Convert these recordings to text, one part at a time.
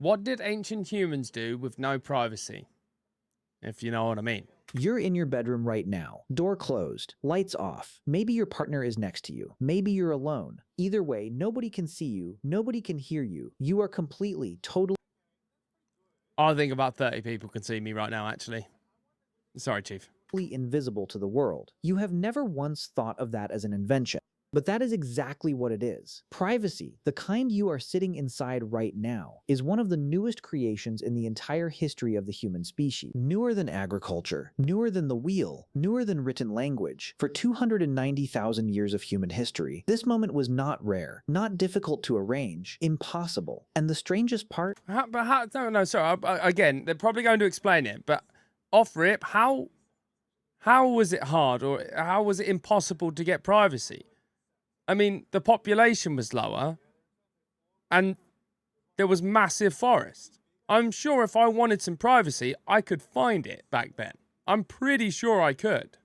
What did ancient humans do with no privacy? If you know what I mean. You're in your bedroom right now, door closed, lights off. Maybe your partner is next to you. Maybe you're alone. Either way, nobody can see you. Nobody can hear you. You are completely, totally I think about 30 people can see me right now, actually. Sorry, Chief. invisible to the world. You have never once thought of that as an invention. But that is exactly what it is. Privacy, the kind you are sitting inside right now, is one of the newest creations in the entire history of the human species. Newer than agriculture, newer than the wheel, newer than written language. For 290,000 years of human history, this moment was not rare, not difficult to arrange, impossible. And the strangest part? No, sorry. Again, they're probably going to explain it, but off rip, how was it hard or how was it impossible to get privacy? I mean, the population was lower and there was massive forest. I'm sure if I wanted some privacy, I could find it back then. I'm pretty sure I could.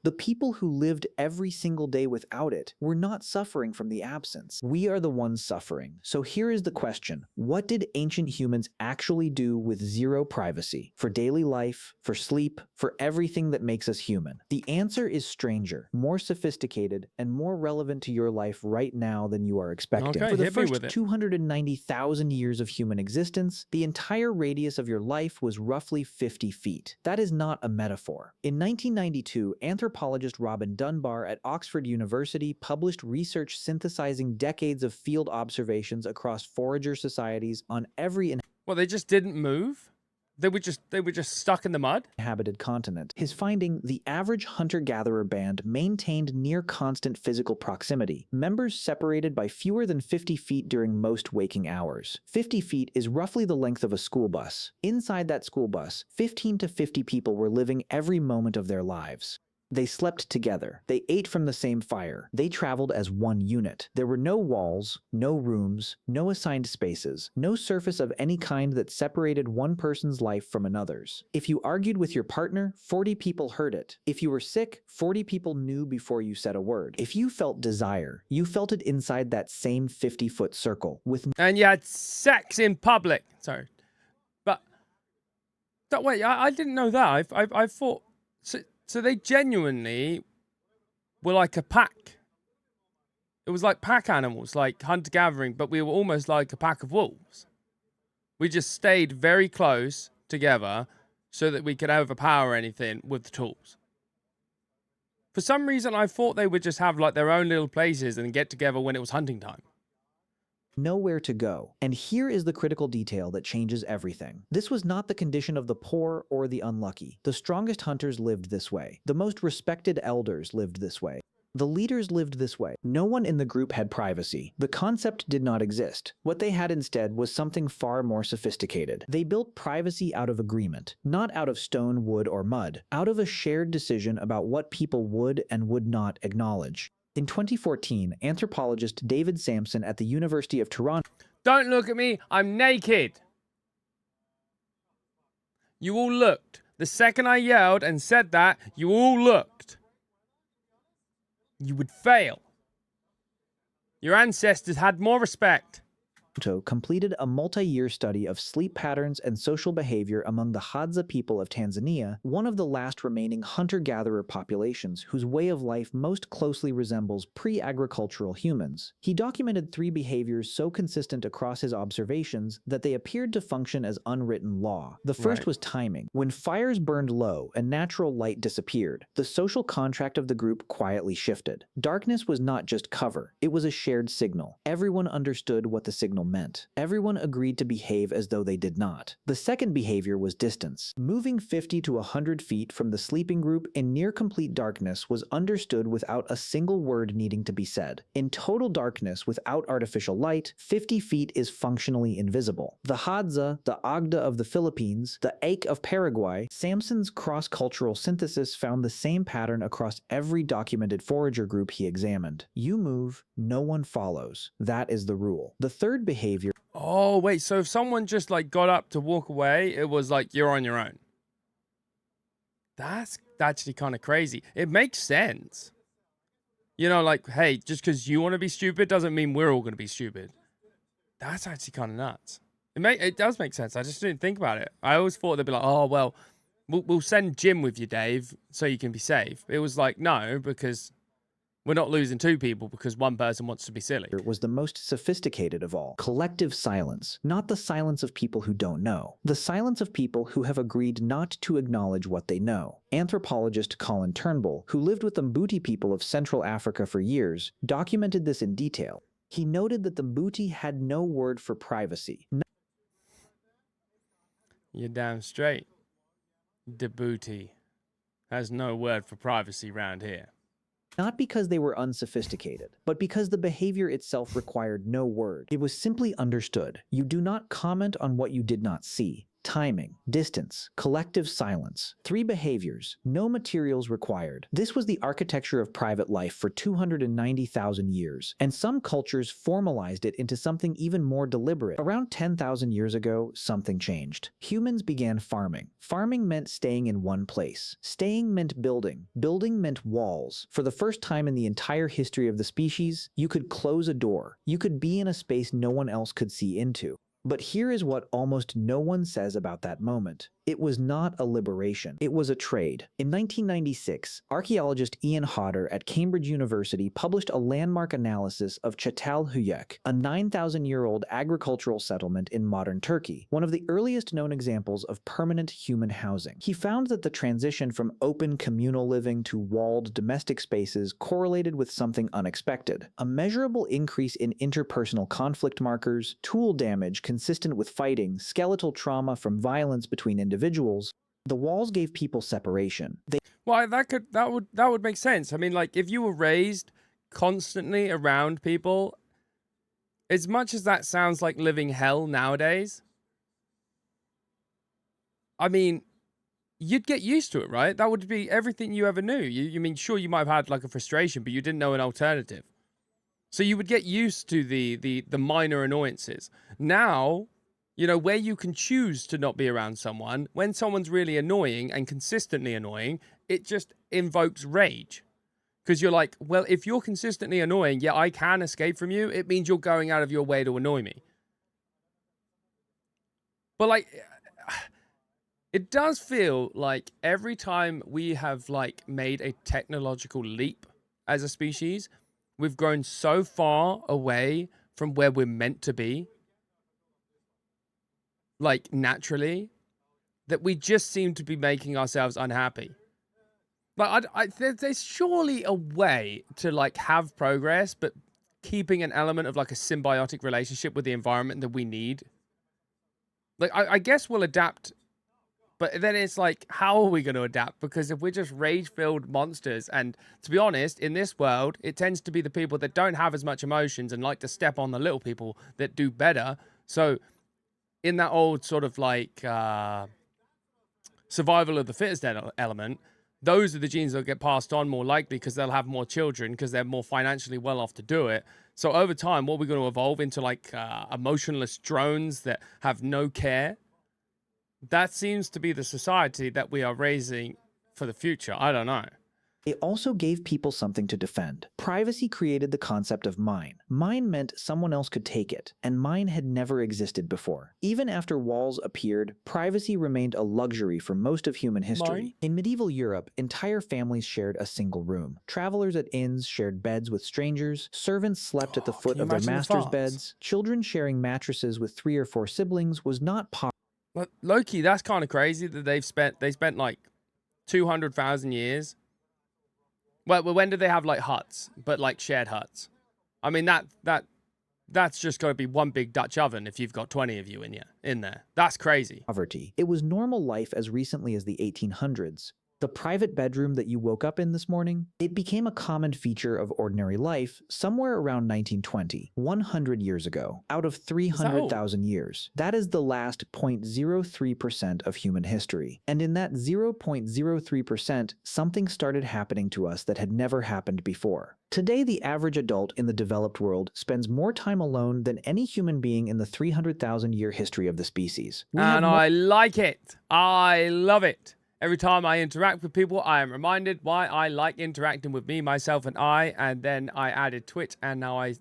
The people who lived every single day without it were not suffering from the absence. We are the ones suffering. So here is the question. What did ancient humans actually do with zero privacy? For daily life, for sleep, for everything that makes us human? The answer is stranger, more sophisticated, and more relevant to your life right now than you are expecting. Okay, For the hit me first with it. 290,000 years of human existence, the entire radius of your life was roughly 50 feet. That is not a metaphor. In 1992, anthropologist Robin Dunbar at Oxford University published research synthesizing decades of field observations across forager societies on every Well, they just didn't move? They were just stuck in the mud? inhabited continent. His finding, the average hunter-gatherer band maintained near constant physical proximity, members separated by fewer than 50 feet during most waking hours. 50 feet is roughly the length of a school bus. Inside that school bus, 15 to 50 people were living every moment of their lives. They slept together. They ate from the same fire. They traveled as one unit. There were no walls, no rooms, no assigned spaces, no surface of any kind that separated one person's life from another's. If you argued with your partner, 40 people heard it. If you were sick, 40 people knew before you said a word. If you felt desire, you felt it inside that same 50-foot circle with And you had sex in public. Sorry. But wait, I didn't know that. I thought... So they genuinely were like a pack. It was like pack animals, like hunter-gathering, but we were almost like a pack of wolves. We just stayed very close together so that we could overpower anything with the tools. For some reason, I thought they would just have like their own little places and get together when it was hunting time. nowhere to go. And here is the critical detail that changes everything. This was not the condition of the poor or the unlucky. The strongest hunters lived this way. The most respected elders lived this way. The leaders lived this way. No one in the group had privacy. The concept did not exist. What they had instead was something far more sophisticated. They built privacy out of agreement, not out of stone, wood, or mud, out of a shared decision about what people would and would not acknowledge. In 2014, anthropologist David Sampson at the University of Toronto... Don't look at me, I'm naked. You all looked. The second I yelled and said that, you all looked. You would fail. Your ancestors had more respect. completed a multi-year study of sleep patterns and social behavior among the Hadza people of Tanzania, one of the last remaining hunter-gatherer populations whose way of life most closely resembles pre-agricultural humans. He documented 3 behaviors so consistent across his observations that they appeared to function as unwritten law. The first was timing. When fires burned low and natural light disappeared, the social contract of the group quietly shifted. Darkness was not just cover, it was a shared signal. Everyone understood what the signal meant. Everyone agreed to behave as though they did not. The second behavior was distance. Moving 50 to 100 feet from the sleeping group in near complete darkness was understood without a single word needing to be said. In total darkness without artificial light, 50 feet is functionally invisible. The Hadza, the Agda of the Philippines, the Ache of Paraguay, Sampson's cross-cultural synthesis found the same pattern across every documented forager group he examined. You move, no one follows. That is the rule. The third behavior... Oh, wait, so if someone just like got up to walk away, it was like, you're on your own. That's actually kind of crazy. It makes sense. You know, like, hey, just because you want to be stupid doesn't mean we're all going to be stupid. That's actually kind of nuts. It does make sense. I just didn't think about it. I always thought they'd be like, oh well, we'll send Jim with you, Dave, so you can be safe. It was like, no, because we're not losing two people because one person wants to be silly. Was the most sophisticated of all. Collective silence, not the silence of people who don't know. The silence of people who have agreed not to acknowledge what they know. Anthropologist Colin Turnbull, who lived with the Mbuti people of Central Africa for years, documented this in detail. He noted that the Mbuti had no word for privacy. You're damn straight. Djibouti has no word for privacy round here. Not because they were unsophisticated, but because the behavior itself required no word. It was simply understood. You do not comment on what you did not see. Timing, distance, collective silence. 3 behaviors, no materials required. This was the architecture of private life for 290,000 years, and some cultures formalized it into something even more deliberate. Around 10,000 years ago, something changed. Humans began farming. Farming meant staying in one place. Staying meant building. Building meant walls. For the first time in the entire history of the species, you could close a door. You could be in a space no one else could see into. But here is what almost no one says about that moment. It was not a liberation. It was a trade. In 1996, archaeologist Ian Hodder at Cambridge University published a landmark analysis of Çatalhöyük, a 9,000-year-old agricultural settlement in modern Turkey, one of the earliest known examples of permanent human housing. He found that the transition from open communal living to walled domestic spaces correlated with something unexpected: a measurable increase in interpersonal conflict markers, tool damage consistent with fighting, skeletal trauma from violence between individuals. The walls gave people separation. Well, that would make sense. I mean, like, if you were raised constantly around people, as much as that sounds like living hell nowadays, I mean, you'd get used to it, right? That would be everything you ever knew. You mean, sure, you might have had like a frustration, but you didn't know an alternative. So you would get used to the minor annoyances. Now, you know, where you can choose to not be around someone, when someone's really annoying and consistently annoying, it just invokes rage. Because you're like, well, if you're consistently annoying, yeah, I can escape from you. It means you're going out of your way to annoy me. But like, it does feel like every time we have like made a technological leap as a species, we've grown so far away from where we're meant to be, like naturally, that we just seem to be making ourselves unhappy. Like, there's surely a way to like have progress, but keeping an element of like a symbiotic relationship with the environment that we need. Like, I guess we'll adapt, but then it's like, how are we going to adapt? Because if we're just rage-filled monsters, and to be honest, in this world, it tends to be the people that don't have as much emotions and like to step on the little people that do better. So in that old sort of like survival of the fittest element, those are the genes that get passed on more likely because they'll have more children because they're more financially well off to do it. So over time, what we're going to evolve into like emotionless drones that have no care. That seems to be the society that we are raising for the future. I don't know. It also gave people something to defend. Privacy created the concept of mine. Mine meant someone else could take it, and mine had never existed before. Even after walls appeared, privacy remained a luxury for most of human history. Mine? In medieval Europe, entire families shared a single room. Travelers at inns shared beds with strangers. Servants slept at the foot can you of their imagine the master's farts? beds. Children sharing mattresses with 3 or 4 siblings was not possible. But Loki, that's kind of crazy that they spent like 200,000 years. Well, when did they have like huts, but like shared huts? I mean, that's just going to be one big Dutch oven if you've got 20 of you in there. That's crazy. Poverty. It was normal life as recently as the 1800s. The private bedroom that you woke up in this morning, it became a common feature of ordinary life somewhere around 1920, 100 years ago, out of 300,000 years. That is the last 0.03% of human history. And in that 0.03%, something started happening to us that had never happened before. Today, the average adult in the developed world spends more time alone than any human being in the 300,000-year history of the species. And I like it. I love it. Every time I interact with people, I am reminded why I like interacting with me, myself, and I. And then I added Twitch, and now I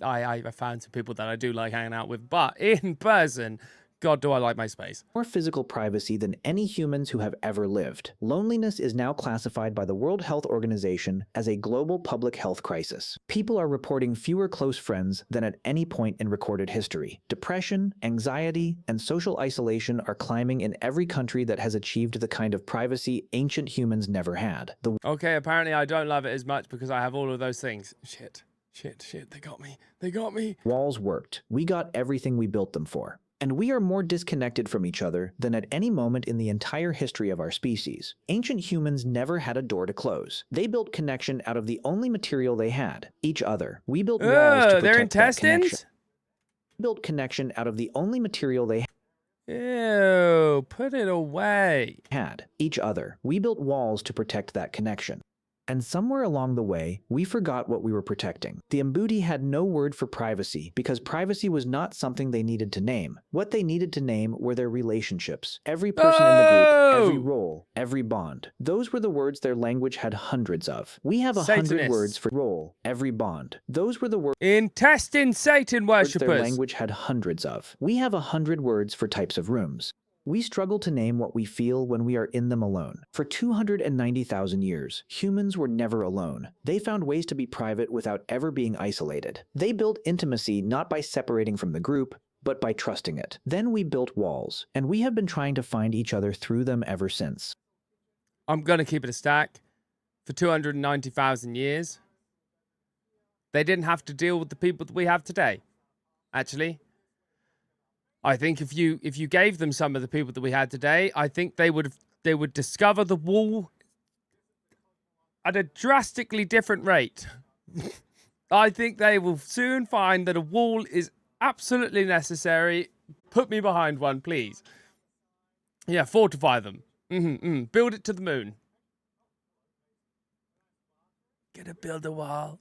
found some people that I do like hanging out with. But in person, God, do I like my space. more physical privacy than any humans who have ever lived. Loneliness is now classified by the World Health Organization as a global public health crisis. People are reporting fewer close friends than at any point in recorded history. Depression, anxiety, and social isolation are climbing in every country that has achieved the kind of privacy ancient humans never had. The Okay, apparently I don't love it as much because I have all of those things. Shit, they got me. They got me. walls worked. We got everything we built them for. And we are more disconnected from each other than at any moment in the entire history of our species. Ancient humans never had a door to close. They built connection out of the only material they had, each other. We built walls to Their protect that connection. intestines? We built connection out of the only material they Ew, put it away. had, each other. We built walls to protect that connection. And somewhere along the way, we forgot what we were protecting. The Mbuti had no word for privacy because privacy was not something they needed to name. What they needed to name were their relationships. Every person in the group, every role, every bond. Those were the words their language had hundreds of. We have 100 Satanists. words for role, every bond. Those were the words Intestine Satan their worshippers. language had hundreds of. We have 100 words for types of rooms. We struggle to name what we feel when we are in them alone. For 290,000 years, humans were never alone. They found ways to be private without ever being isolated. They built intimacy not by separating from the group, but by trusting it. Then we built walls, and we have been trying to find each other through them ever since. I'm going to keep it a stack. For 290,000 years, they didn't have to deal with the people that we have today. Actually, I think if you gave them some of the people that we had today, I think they would discover the wall at a drastically different rate. I think they will soon find that a wall is absolutely necessary. Put me behind one, please. Yeah, fortify them. Build it to the moon. Gonna build a wall.